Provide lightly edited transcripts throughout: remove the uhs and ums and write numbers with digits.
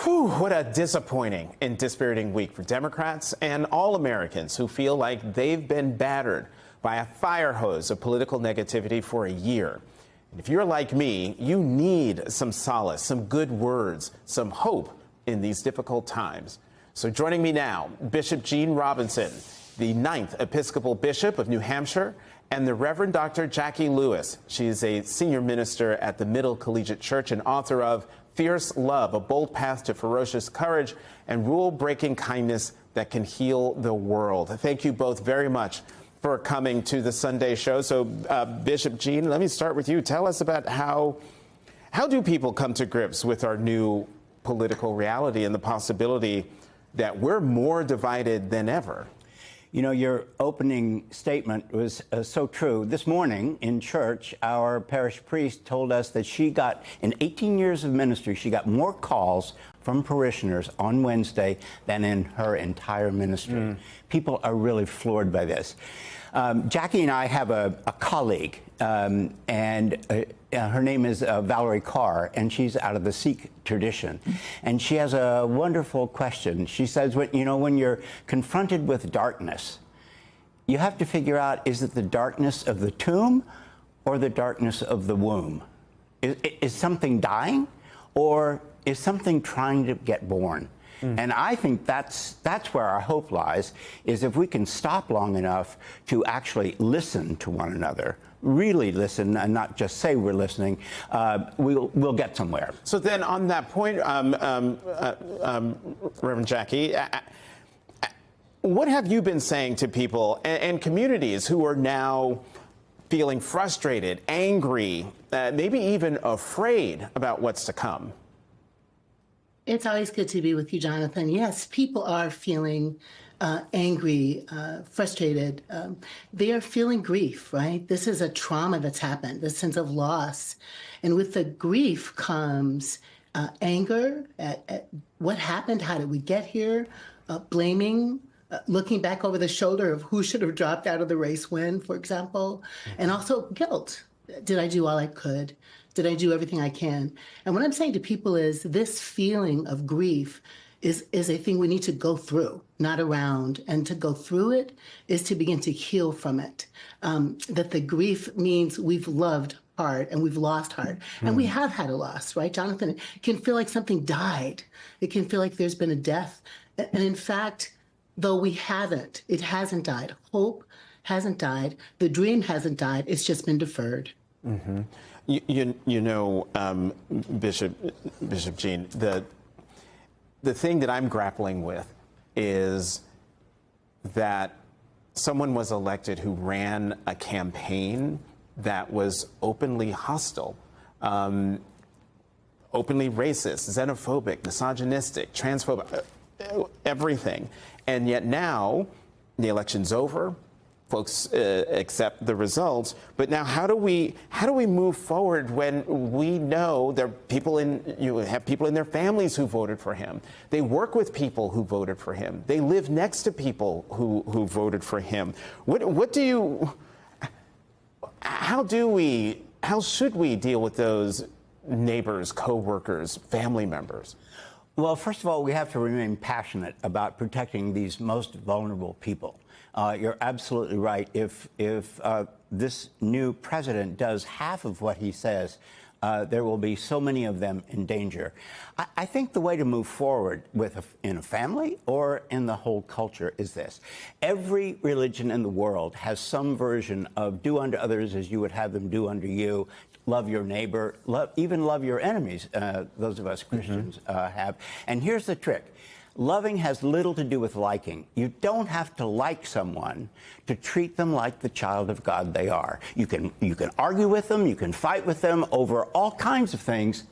Whew, what a disappointing and dispiriting week for Democrats and all Americans who feel like they've been battered by a fire hose of political negativity for a year. And if you're like me, you need some solace, some good words, some hope in these difficult times. So joining me now, Bishop Gene Robinson, the 9th Episcopal Bishop of New Hampshire, and the Reverend Dr. Jacqui Lewis. She is a senior minister at the Middle Collegiate Church and author of Fierce Love, A Bold Path to Ferocious Courage and Rule-Breaking Kindness That Can Heal the World. Thank you both very much for coming to the Sunday show. So, Bishop Gene, let me start with you. Tell us about how do people come to grips with our new political reality and the possibility that we're more divided than ever? You know, your opening statement was so true. This morning in church, our parish priest told us that she got, in 18 years of ministry, she got more calls from parishioners on Wednesday than in her entire ministry. People are really floored by this. Jacqui and I have a colleague, and her name is Valerie Carr, and she's out of the Sikh tradition. And she has a wonderful question. She says, when you're confronted with darkness, you have to figure out, is it the darkness of the tomb or the darkness of the womb? Is something dying, or is something trying to get born? And I think that's where our hope lies, is if we can stop long enough to actually listen to one another, really listen and not just say we're listening, we'll get somewhere. So then on that point, Reverend Jacqui, what have you been saying to people and communities who are now feeling frustrated, angry, maybe even afraid about what's to come? It's always good to be with you, Jonathan. Yes, people are feeling angry, frustrated. They are feeling grief, right? This is a trauma that's happened, the sense of loss. And with the grief comes anger at what happened, how did we get here, blaming, looking back over the shoulder of who should have dropped out of the race when, for example, and also guilt. Did I do all I could? Did I do everything I can? And what I'm saying to people is this feeling of grief is a thing we need to go through, not around. And to go through it is to begin to heal from it. That the grief means we've loved hard and we've lost hard. And we have had a loss, right, Jonathan? It can feel like something died. It can feel like there's been a death. And in fact, though we haven't, it hasn't died. Hope hasn't died. The dream hasn't died. It's just been deferred. Mm-hmm. You know, Bishop Gene, the thing that I'm grappling with is that someone was elected who ran a campaign that was openly hostile, openly racist, xenophobic, misogynistic, transphobic, everything. And yet now the election's over. Folks accept the results, but now how do we move forward when we know there are people have people in their families who voted for him? They work with people who voted for him. They live next to people who voted for him. How should we deal with those neighbors, co-workers, family members? Well, first of all, we have to remain passionate about protecting these most vulnerable people. You're absolutely right. If this new president does half of what he says, there will be so many of them in danger. I think the way to move forward in a family or in the whole culture is this. Every religion in the world has some version of do unto others as you would have them do unto you. Love your neighbor, even love your enemies, those of us Christians have. And here's the trick. Loving has little to do with liking. You don't have to like someone to treat them like the child of God they are. You can argue with them, you can fight with them over all kinds of things,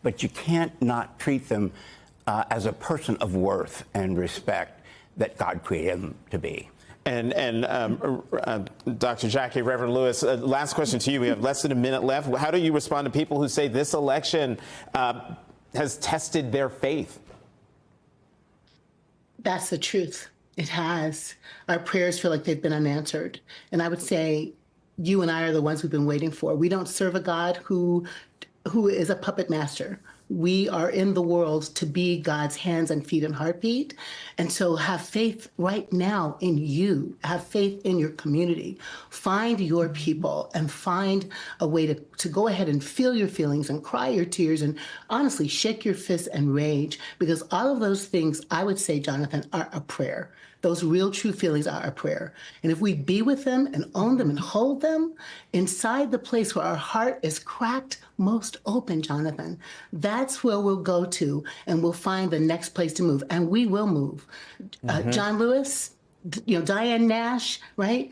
but you can't not treat them as a person of worth and respect that God created them to be. And Dr. Jacqui, Reverend Lewis, last question to you. We have less than a minute left. How do you respond to people who say this election has tested their faith? That's the truth. It has. Our prayers feel like they've been unanswered. And I would say you and I are the ones we've been waiting for. We don't serve a God who is a puppet master. We are in the world to be God's hands and feet and heartbeat. And so have faith right now in you. Have faith in your community. Find your people and find a way to go ahead and feel your feelings and cry your tears and honestly shake your fists and rage, because all of those things, I would say, Jonathan, are a prayer. Those real true feelings are a prayer. And if we be with them and own them and hold them inside the place where our heart is cracked most open, Jonathan, that's where we'll go to, and we'll find the next place to move. And we will move. John Lewis, Diane Nash, right?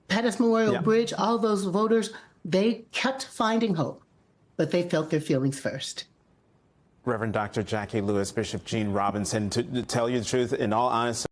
Pettus Memorial Bridge, all those voters, they kept finding hope, but they felt their feelings first. Reverend Dr. Jacqui Lewis, Bishop Gene Robinson, to tell you the truth, in all honesty,